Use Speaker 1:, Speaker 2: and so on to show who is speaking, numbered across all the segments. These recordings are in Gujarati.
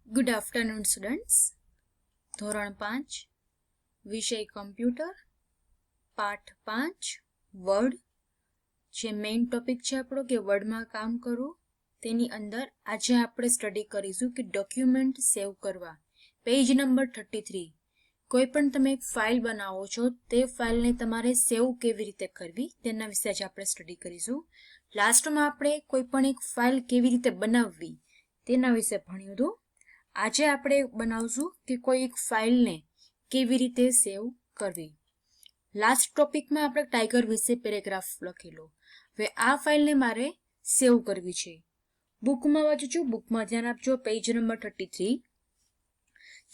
Speaker 1: Good afternoon students. ધોરણ 5 વિષય કમ્પ્યુટર, પાઠ 5 વર્ડ. જે મેઇન ટોપિક છે આપણો કે વર્ડમાં કામ કરો, તેની અંદર આજે આપણે સ્ટડી કરીશું કે ડોક્યુમેન્ટ સેવ કરવા. Page number 33. કોઈ પણ તમે એક ફાઇલ બનાવો છો, તે ફાઇલને તમારે સેવ કેવી રીતે કરવી તેના વિશે આજે આપણે સ્ટડી કરીશું. લાસ્ટમાં આપણે કોઈ પણ એક ફાઇલ કેવી રીતે બનાવવી તેના વિશે ભણ્યું હતું. આજે આપણે બનાવશું કે કોઈ એક ફાઇલને કેવી રીતે સેવ કરવી. લાસ્ટ ટોપિકમાં આપણે ટાઈગર વિશે પેરેગ્રાફ લખેલો. હવે આ ફાઇલને મારે સેવ કરવી છે. બુકમાં વાંચું છું, બુકમાં ધ્યાન આપજો. Page number 33.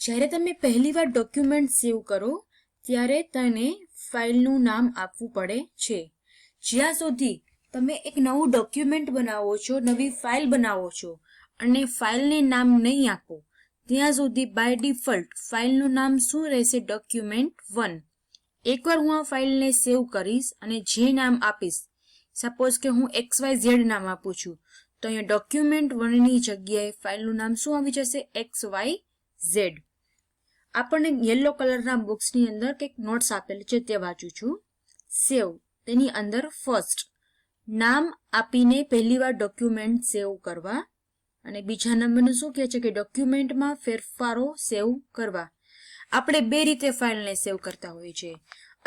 Speaker 1: જ્યારે તમે પહેલી વાર ડોક્યુમેન્ટ સેવ કરો ત્યારે તેને ફાઇલનું નામ આપવું પડે છે. જ્યાં સુધી તમે એક નવું ડોક્યુમેન્ટ બનાવો છો, નવી ફાઇલ બનાવો છો અને ફાઇલને નામ નહીં આપો, ત્યાં સુધી બાય ડિફોલ્ટ ફાઇલનું નામ શું રહેશે? ડોક્યુમેન્ટ 1. એકવાર હું આ ફાઇલને સેવ કરીશ અને જે નામ આપીશ, સપોઝ કે હું XYZ નામ આપું છું, તો અહીંયા ડોક્યુમેન્ટ 1 ની જગ્યાએ ફાઇલનું નામ શું આવી જશે? XYZ. આપણને યલો કલરના બોક્સની અંદર કંઈક નોટ્સ આપેલી છે તે વાંચું છું. સેવ, તેની અંદર ફર્સ્ટ નામ આપીને પહેલી વાર ડોક્યુમેન્ટ સેવ કરવા, અને બીજા નંબરનું શું કહે છે કે ડોક્યુમેન્ટમાં ફેરફારો સેવ કરવા. આપણે બે રીતે ફાઇલને સેવ કરતા હોઈએ છીએ.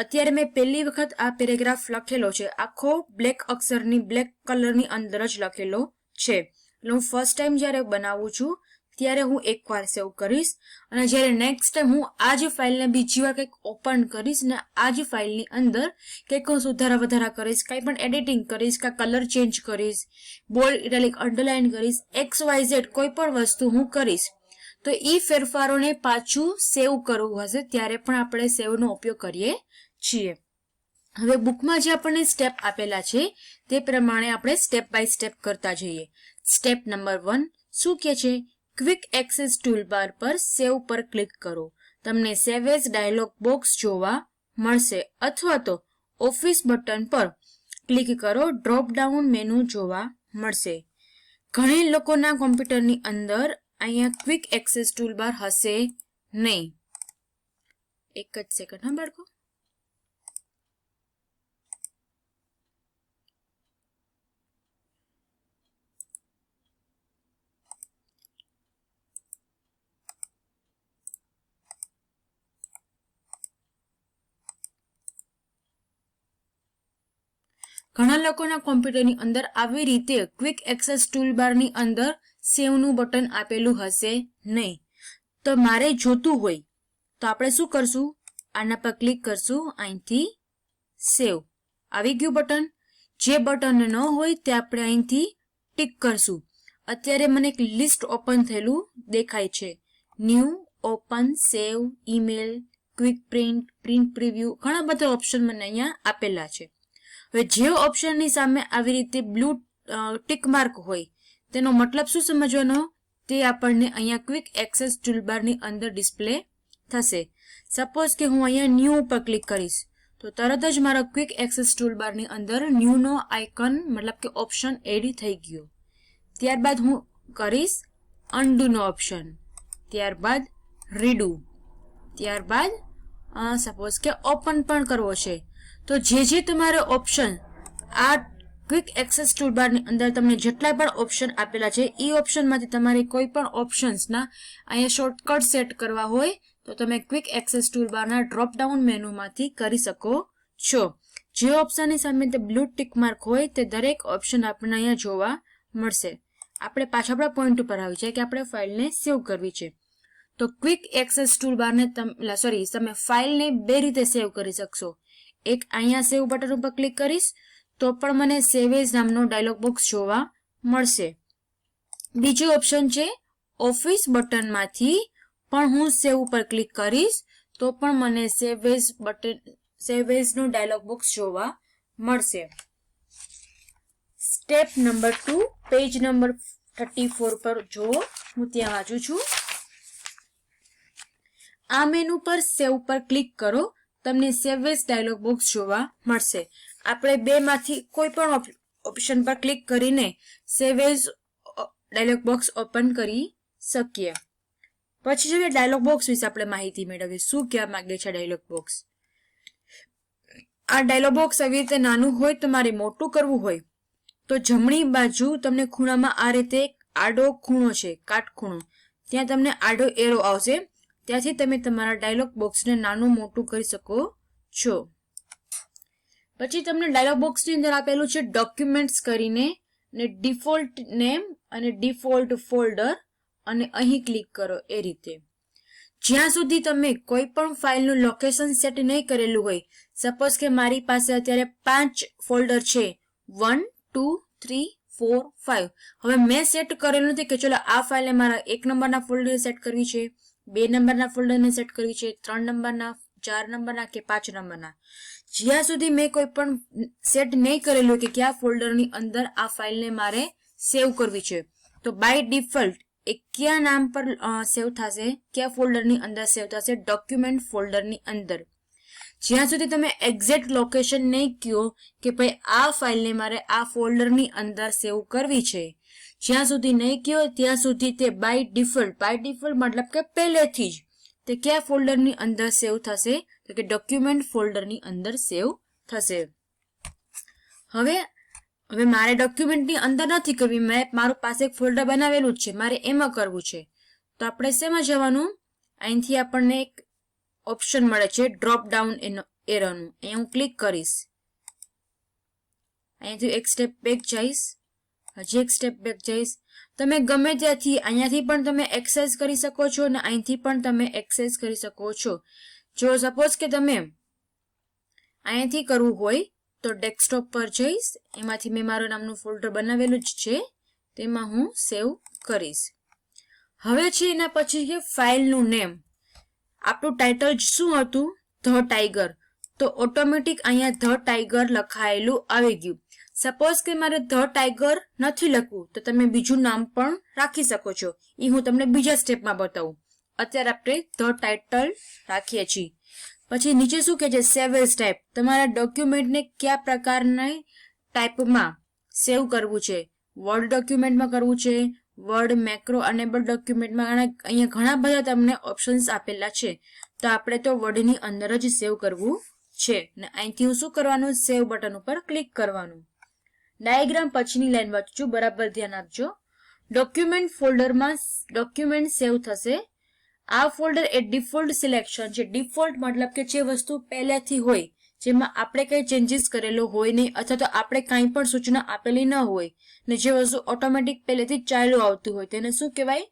Speaker 1: અત્યારે મેં પહેલી વખત આ પેરેગ્રાફ લખેલો છે, આખો બ્લેક અક્ષરની બ્લેક કલરની અંદર જ લખેલો છે. એટલે હું ફર્સ્ટ ટાઈમ જ્યારે બનાવું છું ત્યારે હું એકવાર સેવ કરીશ, અને જ્યારે નેક્સ્ટ ટાઈમ હું આ જ ફાઇલને બીજી વાર કંઈક ઓપન કરીશ ને આ જ ફાઇલની અંદર કંઈક હું સુધારા વધારા કરીશ, કંઈ પણ એડિટિંગ કરીશ, કાં કલર ચેન્જ કરીશ, બોલ્ડ ઇટાલિક અંડરલાઇન કરીશ, XYZ કોઈ પણ વસ્તુ હું કરીશ, તો એ ફેરફારોને પાછું સેવ કરવું હશે ત્યારે પણ આપણે સેવનો ઉપયોગ કરીએ છીએ. હવે બુકમાં જે આપણને સ્ટેપ આપેલા છે તે પ્રમાણે આપણે સ્ટેપ બાય સ્ટેપ કરતા જઈએ. સ્ટેપ નંબર 1 શું કહે છે? ક્વિક એક્સેસ ટૂલબાર પર સેવ પર ક્લિક કરો. તમને સેવ એઝ ડાયલોગ બોક્સ જોવા મળશે, અથવા તો ઓફિસ બટન પર ક્લિક કરો, ડ્રોપ ડાઉન મેનુ જોવા મળશે. ઘણી લોકોના કોમ્પ્યુટરની અંદર અહીંયા ક્વિક એક્સેસ ટૂલબાર હશે નહીં. એક જ સેકન્ડ હા બાળકો. ઘણા લોકોના કોમ્પ્યુટરની અંદર આવી રીતે ક્વિક એક્સેસ ટૂલબારની અંદર સેવનું બટન આપેલું હશે નહીં. તો મારે જોતું હોય તો આપણે શું કરશું? આના પર ક્લિક કરશું, અહીંથી સેવ આવી ગયું બટન. જે બટન ન હોય તે આપણે અહીંથી ટિક કરશું. અત્યારે મને એક લિસ્ટ ઓપન થયેલું દેખાય છે. New, open, save, email, quick print, print preview, ઘણા બધા ઓપ્શન મને અહીંયા આપેલા છે. હવે જે ઓપ્શનની સામે આવી રીતે બ્લુ ટિક માર્ક હોય તેનો મતલબ શું સમજવાનો? તે આપણને અહીંયા ક્વિક એક્સેસ ટૂલબારની અંદર ડિસ્પ્લે થશે. સપોઝ કે હું અહીંયા ન્યૂ ઉપર ક્લિક કરીશ તો તરત જ મારા ક્વિક એક્સેસ ટૂલબારની અંદર ન્યૂનો આઇકન મતલબ કે ઓપ્શન એડ થઈ ગયો. ત્યારબાદ હું કરીશ અનડુનો ઓપ્શન, ત્યારબાદ રીડુ, ત્યારબાદ સપોઝ કે ઓપન પણ કરવો છે. તો જે તમારે ઓપ્શન આ ક્વિક એક્સેસ ટૂલબારની અંદર તમને જેટલા પણ ઓપ્શન આપેલા છે એ ઓપ્શનમાંથી તમારે કોઈ પણ ઓપ્શન્સના અહીંયા શોર્ટકટ સેટ કરવા હોય તો તમે ક્વિક એક્સેસ ટૂલબારના ડ્રોપ ડાઉન મેનુમાંથી કરી શકો છો. જે ઓપ્શનની સામે તે બ્લુ ટિક માર્ક હોય તે દરેક ઓપ્શન આપણને અહીંયા જોવા મળશે. આપણે પાછા આપણા પોઈન્ટ ઉપર આવી છે કે આપણે ફાઇલને સેવ કરવી છે. તો ક્વિક એક્સેસ ટૂલબારને તમે ફાઇલને બે રીતે સેવ કરી શકશો. એક અહીંયા સેવ બટન ઉપર ક્લિક કરીશ તો પણ મને સેવ એઝ નામનો ડાયલોગ બોક્સ જોવા મળશે. બીજો ઓપ્શન છે ઓફિસ બટનમાંથી પણ હું સેવ ઉપર ક્લિક કરીશ તો પણ મને સેવ એઝનો ડાયલોગ બોક્સ જોવા મળશે. સ્ટેપ નંબર 2 પેજ નંબર 34 પર જુઓ, હું ત્યાં વાંચું છું. આ મેનુ પર સેવ પર ક્લિક કરો, તમને સેવ એઝ ડાયલોગ બોક્સ જોવા મળશે. આપણે બેમાંથી કોઈ પણ ઓપ્શન પર ક્લિક કરીને save as dialog box open કરી શકીએ. પછી જોઈએ ડાયલોગ બોક્સ વિશે આપણે માહિતી મેળવીએ. શું કહેવા માંગે છે ડાયલોગ બોક્સ? આ ડાયલોગ બોક્સ આવી રીતે નાનું હોય, તમારે મોટું કરવું હોય તો જમણી બાજુ તમને ખૂણામાં આ રીતે આડો ખૂણો છે, કાટખૂણો, ત્યાં તમને આડો એરો આવશે. ત્યાંથી તમે તમારા ડાયલોગ બોક્સને નાનું મોટું કરી શકો છો. પછી તમને ડાયલોગ બોક્સની અંદર આપેલું છે ડોક્યુમેન્ટ્સ કરીને, ને ડિફોલ્ટ નેમ અને ડિફોલ્ટ ફોલ્ડર, અને અહીં ક્લિક કરો. એ રીતે જ્યાં સુધી તમે કોઈ પણ ફાઇલનું લોકેશન સેટ નહીં કરેલું હોય, સપોઝ કે મારી પાસે અત્યારે 5 ફોલ્ડર છે, 1 2 3 4 5. હવે મેં સેટ કરેલું નથી કે ચલો આ ફાઇલને મારા 1 નંબરના ફોલ્ડરને સેટ કરવી છે, 2 નંબરના ફોલ્ડરને સેટ કરવી છે, 3 નંબરના, 4 નંબરના કે 5 નંબરના. જ્યાં સુધી મેં કોઈ પણ સેટ નહીં કરેલું કે કયા ફોલ્ડરની અંદર આ ફાઇલને મારે સેવ કરવી છે, તો બાય ડિફોલ્ટ એ કયા નામ પર સેવ થશે, કયા ફોલ્ડરની અંદર સેવ થશે? ડોક્યુમેન્ટ ફોલ્ડરની અંદર. જ્યાં સુધી તમે એક્ઝેક્ટ લોકેશન નહીં કહો કે ભાઈ આ ફાઇલને મારે આ ફોલ્ડરની અંદર સેવ કરવી છે, જ્યાં સુધી નહીં કહો ત્યાં સુધી તે બાય ડિફોલ્ટ મતલબ કે પહેલેથી જ તે કયા ફોલ્ડરની અંદર સેવ થશે? તો કે ડોક્યુમેન્ટ ફોલ્ડરની અંદર સેવ થશે. હવે મારે ડોક્યુમેન્ટની અંદર નથી કરવી, મેં મારું પાસે એક ફોલ્ડર બનાવેલું જ છે, મારે એમાં કરવું છે. તો આપણે શેમાં જવાનું? અહીંથી આપણને એક ઓપ્શન મળે છે ડ્રોપ ડાઉન એરોનું, અહીંયા હું ક્લિક કરીશ. અહીંથી એક સ્ટેપ બેક જઈશ, હજી એક સ્ટેપ બેક જઈશ. તમે ગમે ત્યાંથી અહીંયાથી પણ તમે એક્સેસ કરી શકો છો અને અહીંથી પણ તમે એક્સેસ કરી શકો છો. જો સપોઝ કે તમે અહીંયાથી કરવું હોય તો ડેસ્કટોપ પર જઈશ, એમાંથી મેં મારું નામનું ફોલ્ડર બનાવેલું જ છે, તેમાં હું સેવ કરીશ. હવે છે એના પછી છે ફાઇલનું નેમ. આપણું ટાઇટલ શું હતું? The tiger. તો ઓટોમેટિક અહીંયા ધ ટાઈગર લખાયેલું આવી ગયું. સપોઝ કે મારે ધ ટાઈગર નથી લખવું તો તમે બીજું નામ પણ રાખી શકો છો. એ હું તમને બીજા સ્ટેપમાં બતાવું. અત્યારે આપણે ધ ટાઇટલ રાખીએ છીએ. પછી નીચે શું કહે છે? Save as type. તમારા ડોક્યુમેન્ટને કયા પ્રકારના ટાઈપમાં સેવ કરવું છે? વર્ડ ડોક્યુમેન્ટમાં કરવું છે, વર્ડ, મેક્રો, અનેબલ ડોક્યુમેન્ટમાં. અહીંયા ઘણા બધા તમને ઓપ્શન્સ આપેલા છે, તો આપણે તો વર્ડની અંદર જ સેવ કરવું છે. ને અહીંથી હું શું કરવાનું? સેવ બટન ઉપર ક્લિક કરવાનું. ડાયાગ્રામ પછીની લાઈન વાંચું, બરાબર ધ્યાન આપજો. ડોક્યુમેન્ટ ફોલ્ડરમાં ડોક્યુમેન્ટ સેવ થશે. આ ફોલ્ડર એ ડિફોલ્ટ સિલેક્શન છે. ડિફોલ્ટ મતલબ કે જે વસ્તુ પહેલેથી હોય, જેમાં આપણે કંઈ ચેન્જીસ કરેલો હોય નહીં, અથવા તો આપણે કાંઈ પણ સૂચના આપેલી ન હોય, ને જે વસ્તુ ઓટોમેટિક પહેલેથી જ ચાલુ આવતું હોય, તેને શું કહેવાય?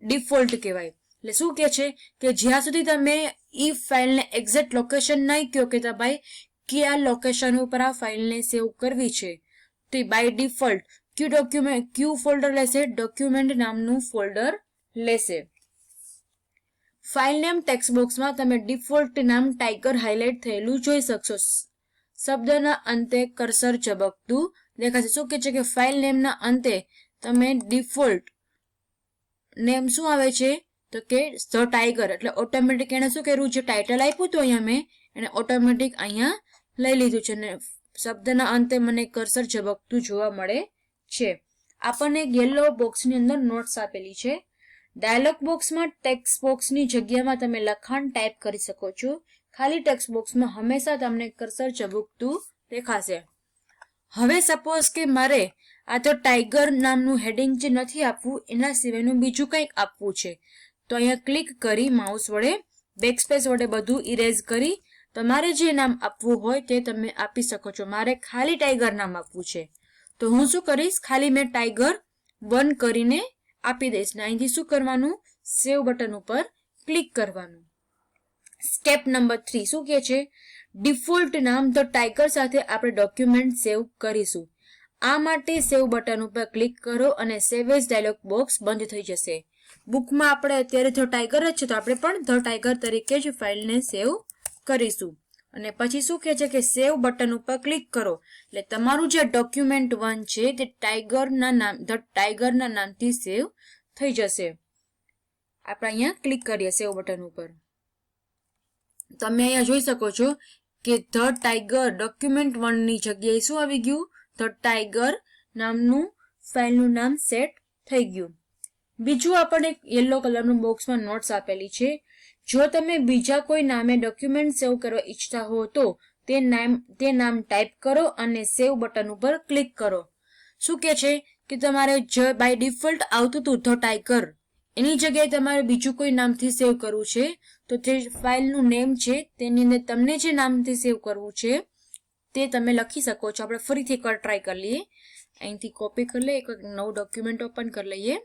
Speaker 1: ડિફોલ્ટ કહેવાય. એટલે શું કહે છે કે જ્યાં સુધી તમે એ ફાઇલને એક્ઝેક્ટ લોકેશન નહીં કહો કે ભાઈ કયા લોકેશન ઉપર આ ફાઇલને સેવ કરવી છે, તો બાય ડિફોલ્ટ ક્યુ ફોલ્ડર લેશે? ડોક્યુમેન્ટ નામનું ફોલ્ડર લેશે. ફાઇલ નેમ ટેક્સ્ટ બોક્સમાં તમે ડિફોલ્ટ નામ ટાઈગર હાઇલાઇટ થયેલું જોઈ શકશો. શબ્દના અંતે કર્સર ઝબકતું દેખાશે. શું કહે છે કે ફાઇલ નેમના અંતે તમે ડિફોલ્ટ નેમ શું આવે છે? તો કે ધ ટાઈગર. એટલે ઓટોમેટિક એને શું કર્યું? જે ટાઇટલ આપ્યું હતું અહીંયા મેં, એને ઓટોમેટિક અહીંયા લઈ લીધું છે. અને શબ્દના અંતે મને કર્સર ઝબકતું જોવા મળે છે. આપણને એક યલો બોક્સની અંદર નોટ્સ આપેલી છે. ડાયલોગ બોક્સમાં ટેક્સ્ટ બોક્સની જગ્યામાં તમે લખાણ ટાઈપ કરી શકો છો. ખાલી ટેક્સ્ટ બોક્સમાં હંમેશા તમને કર્સર ઝબકતું દેખાશે. હવે સપોઝ કે મારે આ તો ટાઈગર નામનું હેડિંગ જે નથી આપવું, એના સિવાયનું બીજું કંઈક આપવું છે, તો અહીંયા ક્લિક કરી માઉસ વડે બેકસ્પેસ વડે બધું ઇરેઝ કરી તમારે જે નામ આપવું હોય તે તમે આપી શકો છો. મારે ખાલી ટાઈગર નામ આપવું છે, તો હું શું કરીશ? ખાલી મેં ટાઈગર 1 કરીને આપી દઈશ. ને અહીંથી શું કરવાનું? સેવ બટન ઉપર ક્લિક કરવાનું. સ્ટેપ નંબર 3 શું કહે છે? ડિફોલ્ટ નામ ધ ટાઈગર સાથે આપણે ડોક્યુમેન્ટ સેવ કરીશું. આ માટે સેવ બટન ઉપર ક્લિક કરો અને સેવ એઝ ડાયલોગ બોક્સ બંધ થઈ જશે. બુકમાં આપણે અત્યારે ધ ટાઈગર જ છે, તો આપણે પણ ધ ટાઈગર તરીકે જ ફાઇલને સેવ કરીશું. અને પછી શું કહે છે કે સેવ બટન ઉપર ક્લિક કરો એટલે તમારું જે ડોક્યુમેન્ટ 1 છે તે ધ ટાઈગરના નામથી સેવ થઈ જશે. આપણે અહીંયા ક્લિક કરીએ સેવ બટન ઉપર. તમે અહીંયા જોઈ શકો છો કે ધ ટાઈગર ડોક્યુમેન્ટ 1 ની જગ્યાએ શું આવી ગયું? ધ ટાઈગર નામનું ફાઇલનું નામ સેટ થઈ ગયું. બીજું આપણને યલો કલરનું બોક્સમાં નોટ્સ આપેલી છે. જો તમે બીજા કોઈ નામે ડોક્યુમેન્ટ સેવ કરવા ઈચ્છતા હો તો તે નામ ટાઈપ કરો અને સેવ બટન ઉપર ક્લિક કરો. શું કે છે કે તમારે જે બાય ડિફોલ્ટ આવતું હતું ધ ટાઈગર એની જગ્યાએ તમારે બીજું કોઈ નામથી સેવ કરવું છે. તો જે ફાઇલનું નેમ છે તેની અંદર તમને જે નામથી સેવ કરવું છે તે તમે લખી શકો છો. આપણે ફરીથી એકવાર ટ્રાય કરી લઈએ. અહીંથી કોપી કરી લઈએ, એક નવું ડોક્યુમેન્ટ ઓપન કરી લઈએ.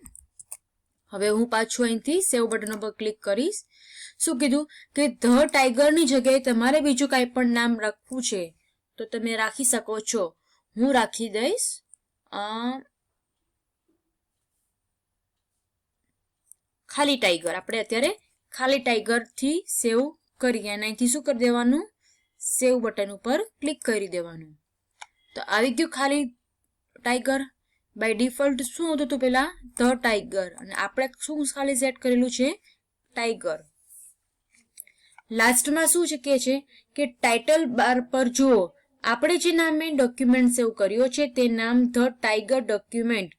Speaker 1: હવે હું પાછું અહીંથી સેવ બટન ઉપર ક્લિક કરીશ. શું કીધું કે ધ ટાઈગરની જગ્યાએ તમારે બીજું કાંઈ પણ નામ રાખવું છે તો તમે રાખી શકો છો. હું રાખી દઈશ ખાલી ટાઈગર. આપણે અત્યારે ખાલી ટાઈગરથી સેવ કરીએ અને અહીંથી શું કરી દેવાનું, સેવ બટન ઉપર ક્લિક કરી દેવાનું. તો આવી ગયું ખાલી ટાઈગર. બાય ડિફોલ્ટ શું હતું હતું પેલા ધ ટાઈગર અને આપણે શું ખાલી સેટ કરેલું છે ટાઈગર. લાસ્ટમાં શું છે કે ટાઇટલ બાર પર જુઓ આપણે જે નામે ડોક્યુમેન્ટ સેવ કર્યો છે તે નામ the tiger document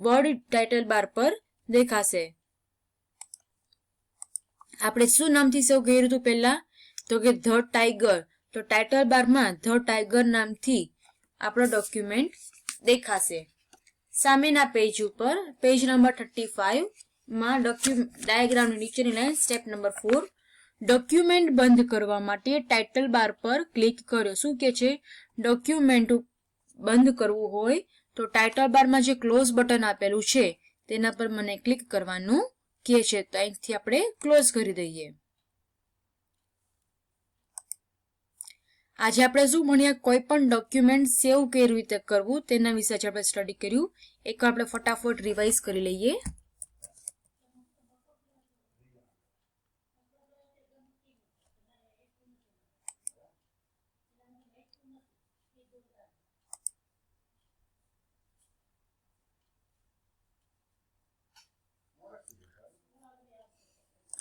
Speaker 1: word title bar પર દેખાશે. આપણે શું નામથી સેવ કર્યું હતું પહેલા તો કે ધ ટાઈગર. તો ટાઇટલ બારમાં ધ ટાઈગર નામથી આપણો ડોક્યુમેન્ટ દેખાશે. સામેના પેજ ઉપર પેજ નંબર 35 માં ડાયાગ્રામની નીચેની લાઈન સ્ટેપ નંબર 4 ડોક્યુમેન્ટ બંધ કરવા માટે ટાઇટલ બાર પર ક્લિક કરો. શું કે છે ડોક્યુમેન્ટ બંધ કરવું હોય તો ટાઇટલ બારમાં જે ક્લોઝ બટન આપેલું છે તેના પર મને ક્લિક કરવાનું કહે છે. તો અહીંથી આપણે ક્લોઝ કરી દઈએ. આજે આપણે શું ભણ્યા, કોઈ પણ ડોક્યુમેન્ટ સેવ કેવી રીતે કરવું તેના વિશે આજે આપણે સ્ટડી કર્યું. એકવાર આપણે ફટાફટ રિવાઇઝ કરી લઈએ.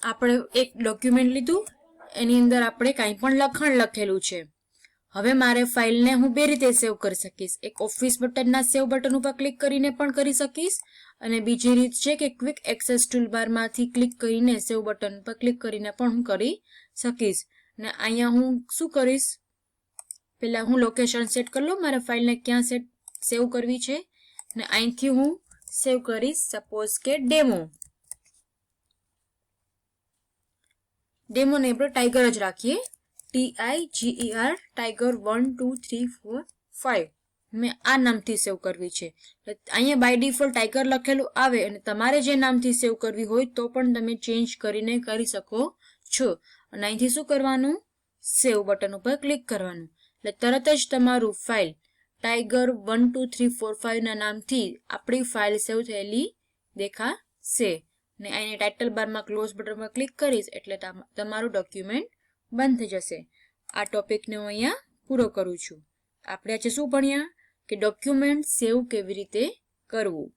Speaker 1: આપણે એક ડોક્યુમેન્ટ લીધું, એની અંદર આપણે કાંઈ પણ લખાણ લખેલું છે. હવે મારે ફાઇલને હું બે રીતે સેવ કરી શકીશ. એક ઓફિસ બટનના સેવ બટન ઉપર ક્લિક કરીને પણ કરી શકીશ અને બીજી રીત છે કે ક્વિક એક્સેસ ટૂલબારમાંથી ક્લિક કરીને સેવ બટન પર ક્લિક કરીને પણ હું કરી શકીશ. અને અહીંયા હું શું કરીશ, પહેલા હું લોકેશન સેટ કરી લઉં મારે ફાઇલને ક્યાં સેવ કરવી છે અને અહીંથી હું સેવ કરીશ સપોઝ કે ડેમોને આપણે ટાઈગર જ રાખીએ. TIGER ટાઈગર 1 2 3 4 5 મેં આ નામથી સેવ કરવી છે. અહીંયા બાય ડિફોલ્ટ ટાઈગર લખેલું આવે અને તમારે જે નામથી સેવ કરવી હોય તો પણ તમે ચેન્જ કરીને કરી શકો છો. અને અહીંથી શું કરવાનું, સેવ બટન ઉપર ક્લિક કરવાનું એટલે તરત જ તમારું ફાઇલ ટાઈગર 1 2 3 4 5 ના નામથી આપણી ફાઇલ સેવ થયેલી દેખાશે. ને અહીં ટાઇટલ બારમાં ક્લોઝ બટન પર ક્લિક કરીશ એટલે તમારું ડોક્યુમેન્ટ બંધ થઈ જશે. આ ટોપિકને હું અહીંયા પૂરો કરું છું. આપણે આજે શું ભણ્યા કે ડોક્યુમેન્ટ સેવ કેવી રીતે કરવું.